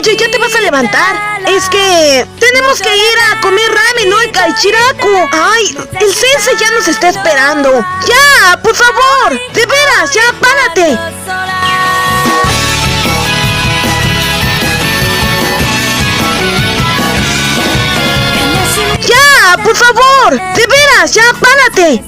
Oye, ¿ya te vas a levantar? Es que tenemos que ir a comer ramen, ¿no? Y chiraco. Ay, el sensei ya nos está esperando. ¡Ya, por favor! ¡De veras, ya, párate! ¡Ya, por favor! ¡De veras, ya, párate!